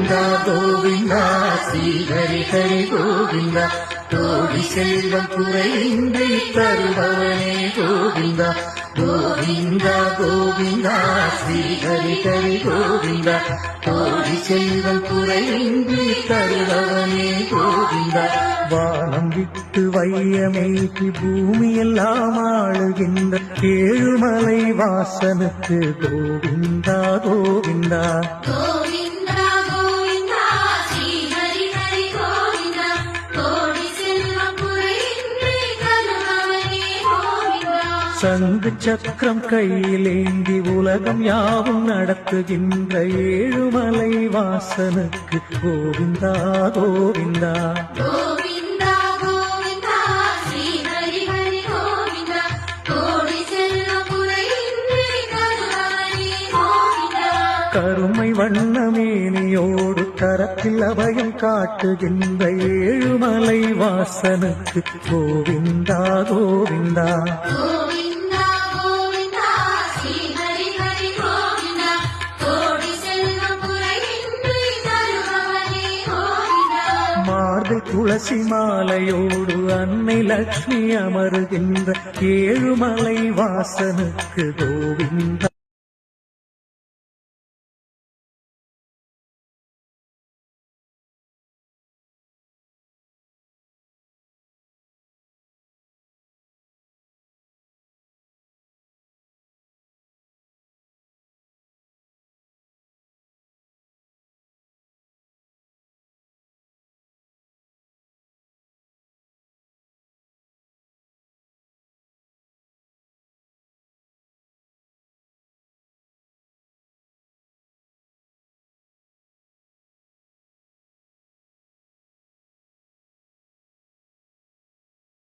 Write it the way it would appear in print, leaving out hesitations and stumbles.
கோவிந்தா கோவிந்தா ஸ்ரீ ஹரி ஹரி கோவிந்தா கோடி செல்வம் குறையின்றி தருபவனே கோவிந்தா கோவிந்தா கோவிந்தா ஸ்ரீ ஹரி ஹரி கோவிந்தா கோடி செல்வம் குறையின்றி தருபவனே கோவிந்தா வானம் விட்டு வையமேற்றி பூமியெல்லாம் ஆளுகின்ற ஏழுமலை வாசனுக்கு கோவிந்தா கோவிந்தா சங்கு சக்கரம் கையிலேந்தி உலகம் யாவும் நடத்துகின்ற ஏழுமலை வாசனுக்கு கோவிந்தா கோவிந்தா கருமை வண்ணமேனியோடு கரத்தில் அபயம் காட்டுகின்ற ஏழுமலை வாசனுக்கு கோவிந்தா கோவிந்தா மார்பில் துளசி மாலையோடு அன்னை லட்சுமி அமருகின்ற ஏழுமலை வாசனுக்கு கோவிந்தா